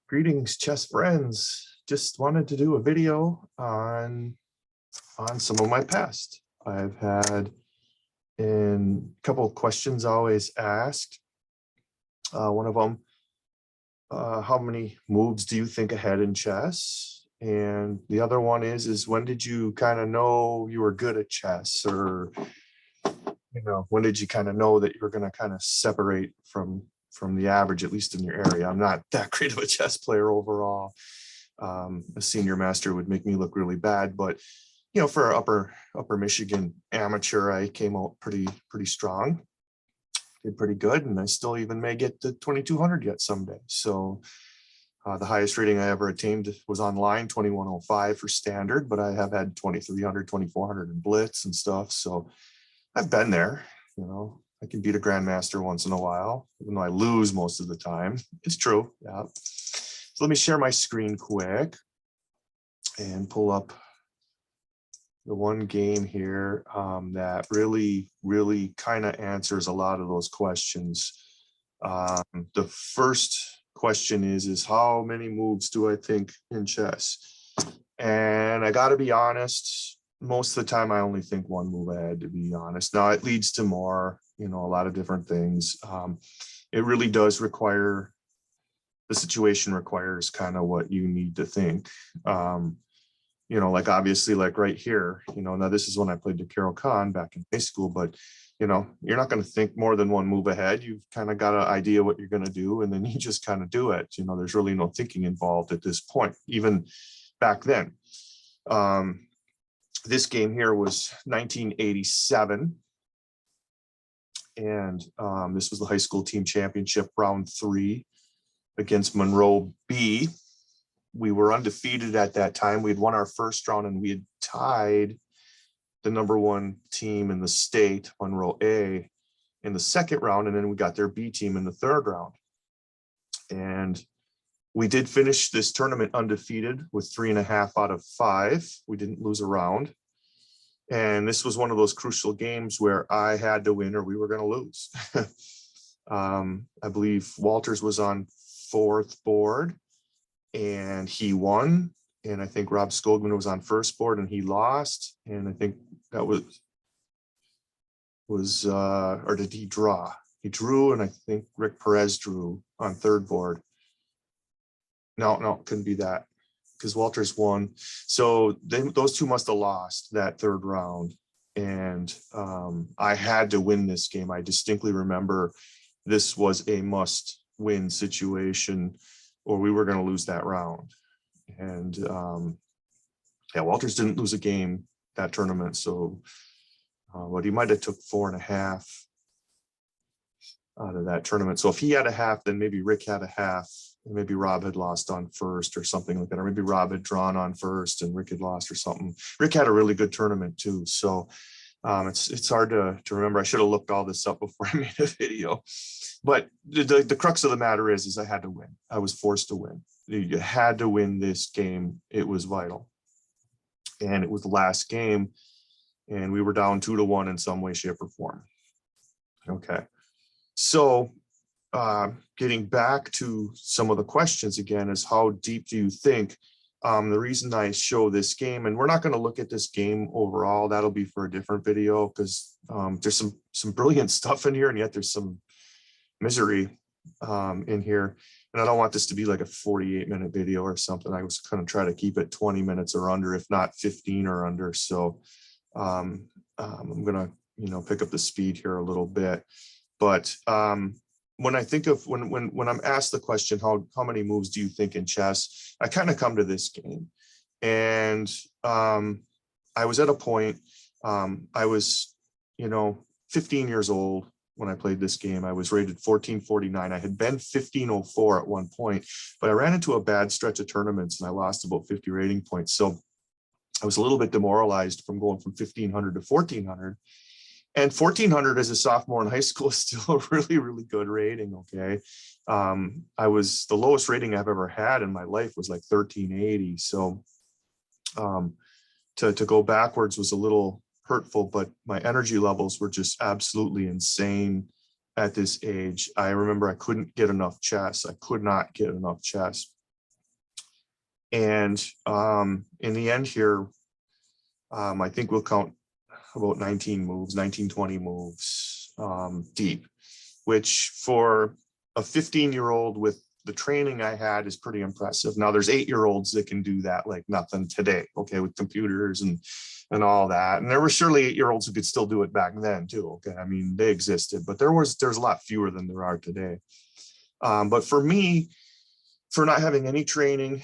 Greetings, chess friends. Just wanted to do a video on some of my past. I've had a couple of questions always asked. One of them, how many moves do you think ahead in chess? And the other one is when did you kind of know you were good at chess, or when did you kind of know that you were going to kind of separate from the average, at least in your area? I'm not that great of a chess player overall. A senior master would make me look really bad, but for an upper Michigan amateur, I came out pretty strong, did pretty good, and I still even may get to 2200 yet someday. So the highest rating I ever attained was online, 2105 for standard, but I have had 2300, 2400 in blitz and stuff. So I've been there. I can beat a grandmaster once in a while, even though I lose most of the time. It's true. Yeah. So let me share my screen quick and pull up the one game here that really kind of answers a lot of those questions. The first question is how many moves do I think in chess? And I got to be honest, most of the time I only think one move ahead, to be honest. Now it leads to more, a lot of different things. It really does require, the situation requires kind of what you need to think. Like obviously, like right here, now this is when I played to Carol Khan back in high school, but you're not going to think more than one move ahead. You've kind of got an idea what you're going to do, and then you just kind of do it. There's really no thinking involved at this point, even back then. This game here was 1987. And this was the high school team championship, round 3 against Monroe B. We were undefeated at that time. We had won our first round, and we had tied the #1 team in the state, Monroe A, in the second round. And then we got their B team in the third round. And we did finish this tournament undefeated with 3.5 out of 5. We didn't lose a round. And this was one of those crucial games where I had to win or we were going to lose. I believe Walters was on 4th board and he won. And I think Rob Skogman was on 1st board and he lost. And I think that was or did he draw? He drew, and I think Rick Perez drew on 3rd board. No, couldn't be that, because Walters won. So those two must have lost that 3rd round. And I had to win this game. I distinctly remember this was a must-win situation, or we were going to lose that round. And yeah, Walters didn't lose a game that tournament. So but he might have took 4.5 out of that tournament. So if he had a half, then maybe Rick had a half. Maybe Rob had lost on 1st or something like that, or maybe Rob had drawn on 1st and Rick had lost or something. Rick had a really good tournament too. So it's hard to remember. I should have looked all this up before I made a video. But the crux of the matter is I had to win. I was forced to win. You had to win this game. It was vital. And it was the last game, and we were down 2-1 in some way, shape, or form. Okay. So getting back to some of the questions again is, how deep do you think? The reason I show this game, and we're not going to look at this game overall, that'll be for a different video, because there's some brilliant stuff in here, and yet there's some misery in here. And I don't want this to be like a 48-minute video or something. I was going to try to keep it 20 minutes or under, if not 15 or under. So I'm going to pick up the speed here a little bit. But when I think of when I'm asked the question, how many moves do you think in chess, I kind of come to this game. And I was at a point, I was 15 years old when I played this game. I was rated 1449. I had been 1504 at one point, but I ran into a bad stretch of tournaments and I lost about 50 rating points. So I was a little bit demoralized from going from 1500 to 1400. And 1400 as a sophomore in high school is still a really good rating. Okay. The lowest rating I've ever had in my life was like 1380. So to go backwards was a little hurtful, but my energy levels were just absolutely insane at this age. I remember I couldn't get enough chess. I could not get enough chess. And in the end here, I think we'll count about 19 moves, 19, 20 moves deep, which for a 15-year-old with the training I had is pretty impressive. Now there's 8-year-olds that can do that like nothing today, okay, with computers and all that. And there were surely 8-year-olds who could still do it back then too, okay? I mean, they existed, but there's a lot fewer than there are today. But for me, for not having any training,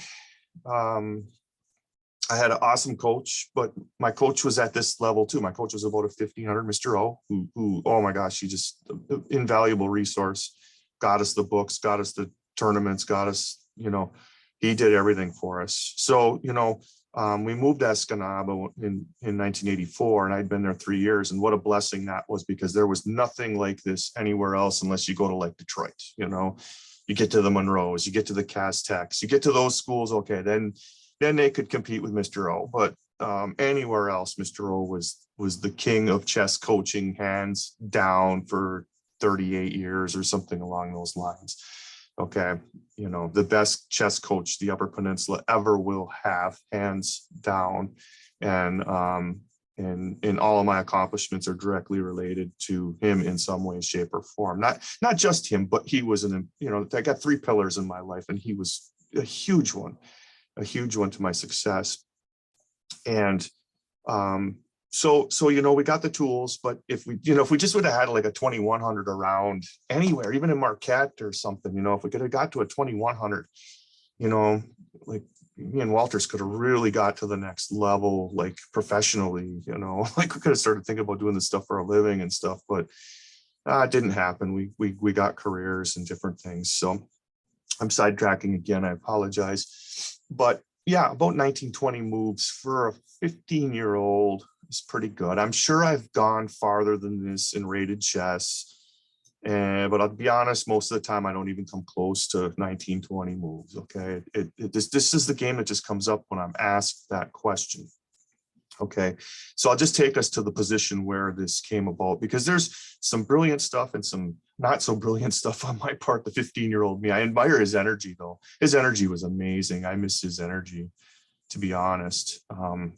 I had an awesome coach, but my coach was at this level too. My coach was about a 1500, Mr. O, who, oh my gosh, he just invaluable resource, got us the books, got us the tournaments, got us, he did everything for us. So, we moved to Escanaba in 1984, and I'd been there 3 years. And what a blessing that was, because there was nothing like this anywhere else unless you go to like Detroit. You get to the Monroes, you get to the Castex, you get to those schools. Okay, then they could compete with Mr. O. But anywhere else, Mr. O was the king of chess coaching, hands down, for 38 years or something along those lines. Okay, the best chess coach the Upper Peninsula ever will have, hands down. And all of my accomplishments are directly related to him in some way, shape, or form. Not just him, but he was I got 3 pillars in my life, and he was a huge one to my success. And so we got the tools, but if we just would have had like a 2100 around anywhere, even in Marquette or something, if we could have got to a 2100, like me and Walters could have really got to the next level, like professionally, like we could have started thinking about doing this stuff for a living and stuff, but it didn't happen. We got careers and different things. So I'm sidetracking again, I apologize. But yeah, about 19, 20 moves for a 15-year-old is pretty good. I'm sure I've gone farther than this in rated chess. But I'll be honest, most of the time I don't even come close to 19, 20 moves. Okay, this is the game that just comes up when I'm asked that question. Okay, so I'll just take us to the position where this came about, because there's some brilliant stuff and some not so brilliant stuff on my part. The 15-year-old me, I admire his energy though. His energy was amazing. I miss his energy, to be honest. And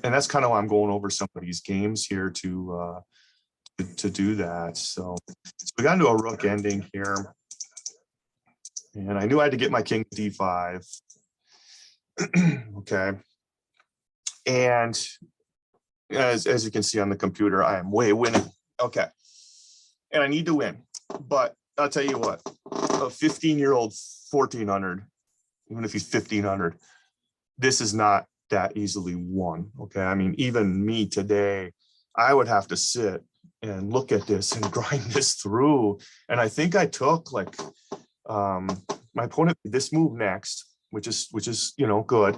that's kind of why I'm going over some of these games here to do that. So we got into a rook ending here, and I knew I had to get my king d5. Okay, and as you can see on the computer, I am way winning. Okay, and I need to win, but I'll tell you what, a 15-year-old 1400, even if he's 1500, this is not that easily won. Okay, I mean, even me today, I would have to sit and look at this and grind this through. And I think I took like my opponent did this move next, which is good.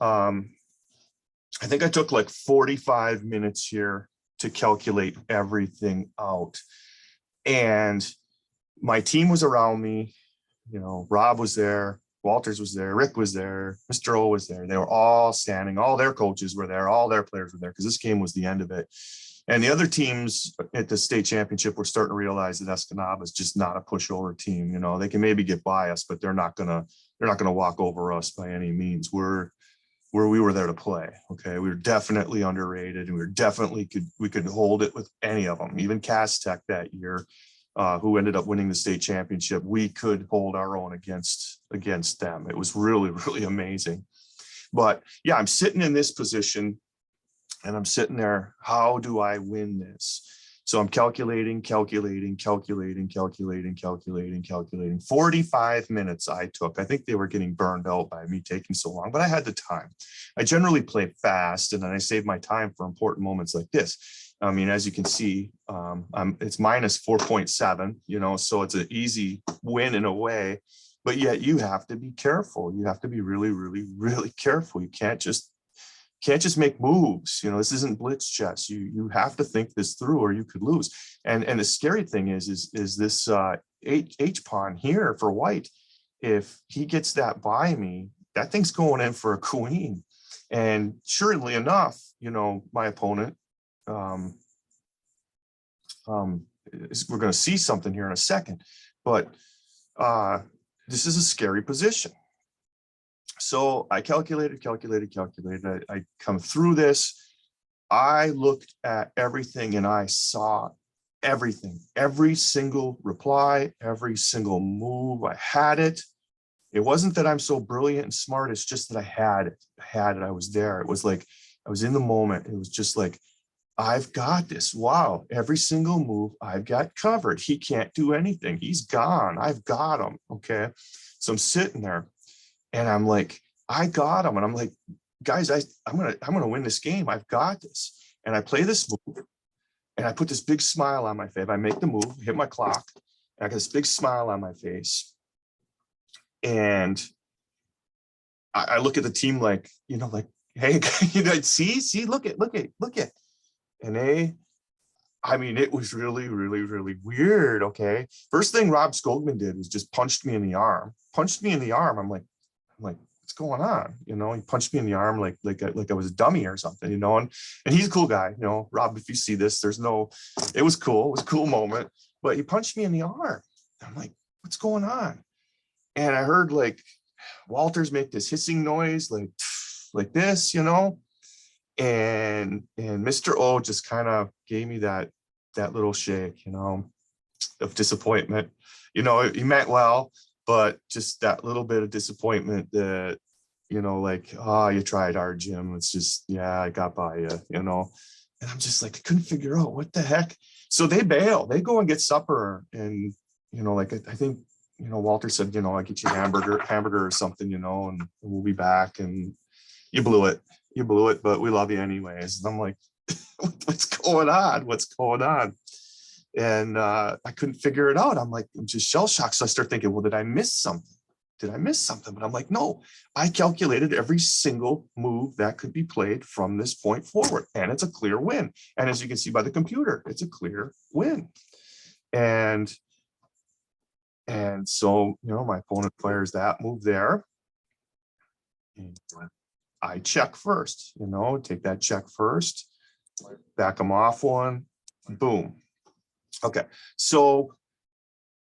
I think I took like 45 minutes here to calculate everything out. And my team was around me. Rob was there, Walters was there, Rick was there, Mr. O was there. They were all standing, all their coaches were there, all their players were there, because this game was the end of it. And the other teams at the state championship were starting to realize that Escanaba is just not a pushover team. They can maybe get by us, but they're not gonna walk over us by any means. We were there to play. Okay, we were definitely underrated, and we could hold it with any of them. Even Castex that year, who ended up winning the state championship, we could hold our own against them. It was really, really amazing. But yeah, I'm sitting in this position, and I'm sitting there, how do I win this? So I'm calculating. 45 minutes I took. I think they were getting burned out by me taking so long, but I had the time. I generally play fast, and then I save my time for important moments like this. I mean, as you can see, it's minus 4.7, so it's an easy win in a way, but yet you have to be careful. You have to be really, really, really careful. You can't just make moves. This isn't blitz chess. You have to think this through, or you could lose. And the scary thing is this H pawn here for white. If he gets that by me, that thing's going in for a queen. And surely enough, my opponent, we're going to see something here in a second, but this is a scary position. So I calculated. I come through this. I looked at everything and I saw everything, every single reply, every single move. I had it. It wasn't that I'm so brilliant and smart. It's just that I had it. I was there. It was like I was in the moment. It was just like, I've got this. Wow. Every single move I've got covered. He can't do anything. He's gone. I've got him. Okay. So I'm sitting there and I'm like, I got him. And I'm like, guys, I'm gonna win this game. I've got this. And I play this move and I put this big smile on my face. I make the move, hit my clock, and I got this big smile on my face. And I look at the team like, like, hey, see, look at. And I mean, it was really, really, really weird. Okay. First thing Rob Skogman did was just punched me in the arm. I'm like, what's going on? He punched me in the arm like I was a dummy or something, and he's a cool guy, Rob, if you see this, it was cool. It was a cool moment, but he punched me in the arm. I'm like, what's going on? And I heard like Walters make this hissing noise, like this, and Mr. O just kind of gave me that little shake, of disappointment. He meant well, but just that little bit of disappointment that, like, oh, you tried hard, Jim. It's just, yeah, I got by you, and I'm just like, I couldn't figure out what the heck. So they bail, they go and get supper. And, like, I think, Walter said, I get you a hamburger or something, and we'll be back. And you blew it, but we love you anyways. And I'm like, what's going on? And I couldn't figure it out. I'm like, I'm just shell shocked. So I start thinking, well, did I miss something? But I'm like, no, I calculated every single move that could be played from this point forward. And it's a clear win. And as you can see by the computer, it's a clear win. And so, my opponent fires that move there. And I check first, take that check first, back them off one, boom. Okay, so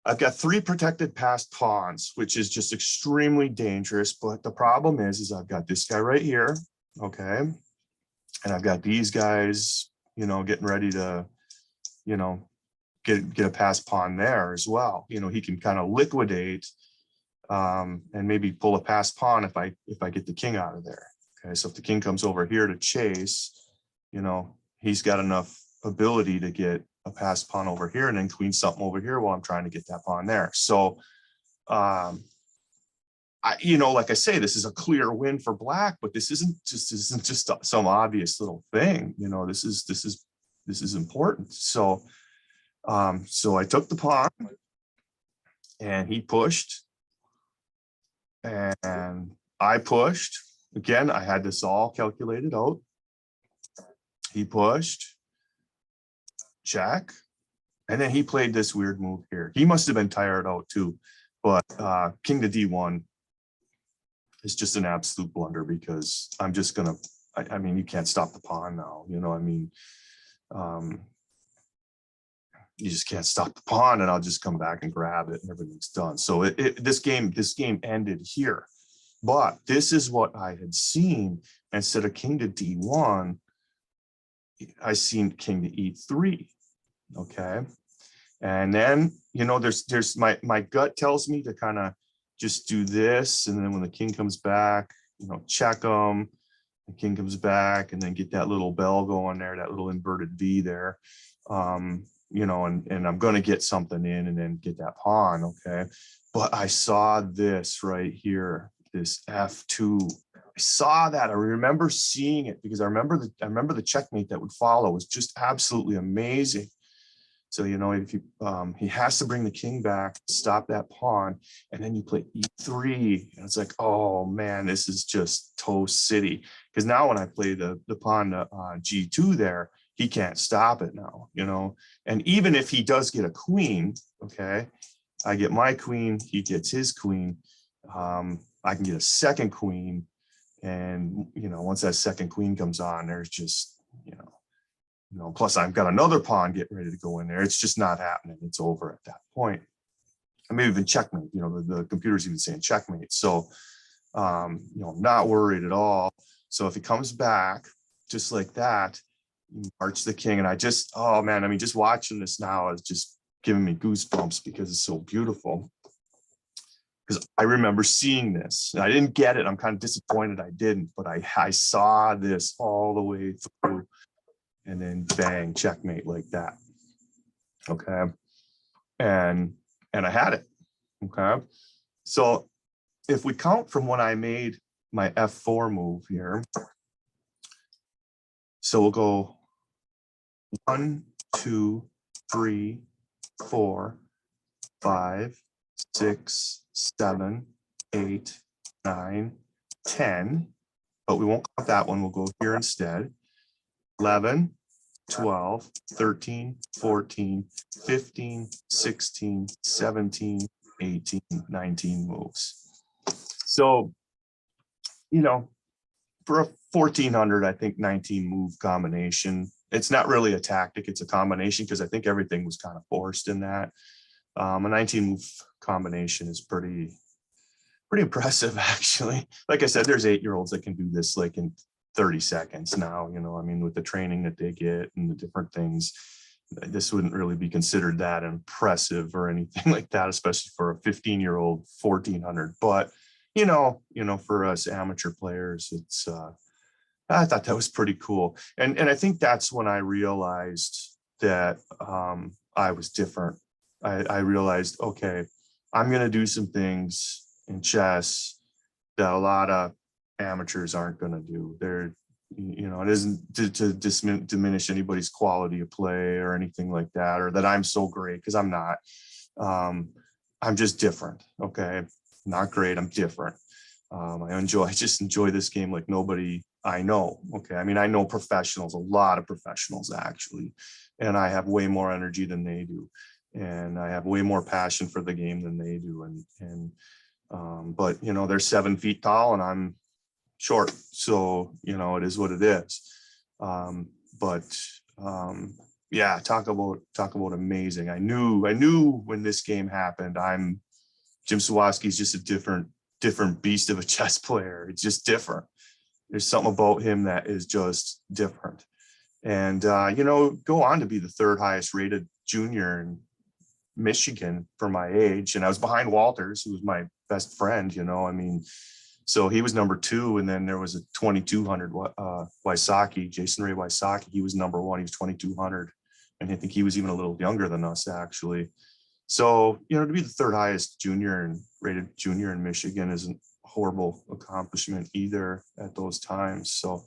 I've got 3 protected passed pawns, which is just extremely dangerous. But the problem is I've got this guy right here, okay, and I've got these guys, getting ready to, get a passed pawn there as well. He can kind of liquidate and maybe pull a passed pawn if I get the king out of there. Okay, so if the king comes over here to chase, he's got enough ability to get a passed pawn over here and then queen something over here while I'm trying to get that pawn there. So, like I say, this is a clear win for black, but this isn't just some obvious little thing. This is important. So, so I took the pawn and he pushed and I pushed. Again, I had this all calculated out. He pushed, check, and then he played this weird move here. He must have been tired out too, but king to d1 is just an absolute blunder because I'm just gonna, I mean, you can't stop the pawn now, you just can't stop the pawn, and I'll just come back and grab it and everything's done. So this game ended here. But this is what I had seen. Instead of king to d1, I seen king to e3. Okay. And then, there's my gut tells me to kind of just do this. And then when the king comes back, check him. The king comes back and then get that little bell going there, that little inverted V there. And I'm going to get something in and then get that pawn. Okay. But I saw this right here, this F2. I saw that. I remember seeing it because I remember the checkmate that would follow was just absolutely amazing. So, if you he has to bring the king back, stop that pawn, and then you play e3. And it's like, oh man, this is just toast city. Because now when I play the pawn to g2 there, he can't stop it now, And even if he does get a queen, okay, I get my queen, he gets his queen. I can get a second queen. And, once that second queen comes on, there's just, plus I've got another pawn getting ready to go in there. It's just not happening. It's over at that point. I may even checkmate, the computer's even saying checkmate. So, You know, not worried at all. So if he comes back just like that, march the king. And I just, oh man, I mean, just watching this now is just giving me goosebumps because it's so beautiful. Because I remember seeing this and I didn't get it. I'm kind of disappointed I didn't, but I saw this all the way through, and then bang, checkmate like that. Okay. And I had it. Okay. So if we count from when I made my F4 move here, so we'll go 1, 2, 3, 4, 5, 6, 7, 8, 9, 10, but we won't count that one. We'll go here instead. 11, 12, 13, 14, 15, 16, 17, 18, 19 moves. So, you know, for a 1400, I think 19 move combination, it's not really a tactic, it's a combination, because I think everything was kind of forced in that. A 19 move combination is pretty impressive, actually. Like I said, there's 8-year-olds that can do this like in 30 seconds now, you know, I mean, with the training that they get and the different things, this wouldn't really be considered that impressive or anything like that, especially for a 15-year-old 1400. But, you know, for us amateur players, it's, I thought that was pretty cool. And I think that's when I realized that I was different. I realized, okay, I'm going to do some things in chess that a lot of amateurs aren't going to do. They're, you know, it isn't to diminish anybody's quality of play or anything like that, or that I'm so great, because I'm not. I'm just different. Okay, not great. I'm different. I just enjoy this game like nobody I know. Okay, I mean, I know professionals, a lot of professionals actually, and I have way more energy than they do, and I have way more passion for the game than they do. But you know, they're 7 feet tall and I'm short, so you know, it is what it is. Yeah, talk about amazing. I knew when this game happened, Jim Sawaski is just a different beast of a chess player. It's just different. There's something about him that is just different. And you know, go on to be the 3rd highest rated junior in Michigan for my age. And I was behind Walters, who was my best friend, you know, I mean, so he was number 2. And then there was a 2200 Wysocki, Jason Ray Wysocki. He was number 1. He was 2200. And I think he was even a little younger than us, actually. So, you know, to be the 3rd highest rated junior in Michigan isn't a horrible accomplishment either at those times. So,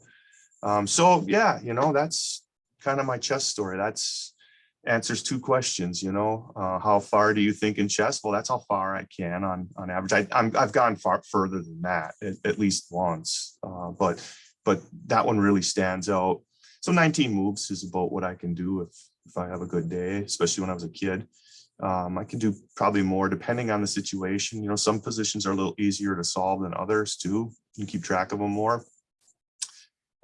yeah, you know, that's kind of my chess story. That's answers 2 questions, you know. How far do you think in chess? Well, that's how far I can on average. I've gone far further than that, at least once, but that one really stands out. So 19 moves is about what I can do if I have a good day, especially when I was a kid. I can do probably more depending on the situation. You know, some positions are a little easier to solve than others too. You keep track of them more.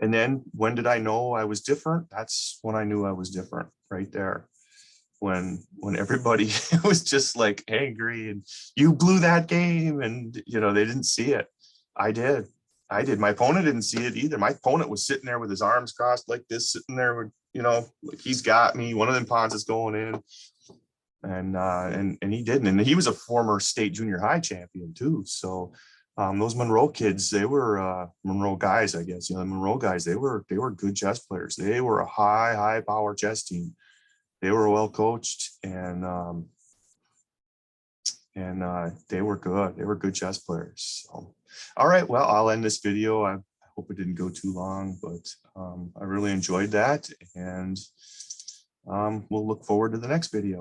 And then when did I know I was different? That's when I knew I was different, right there. When everybody was just like angry and you blew that game, and you know, they didn't see it. I did. My opponent didn't see it either. My opponent was sitting there with his arms crossed like this, sitting there with, you know, like he's got me. One of them pawns is going in. And he didn't. And he was a former state junior high champion too. So those Monroe kids, they were Monroe guys, I guess. You know, the Monroe guys, they were good chess players. They were a high power chess team. They were well coached, and they were good. They were good chess players. So, all right, well, I'll end this video. I hope it didn't go too long, but I really enjoyed that, and we'll look forward to the next video.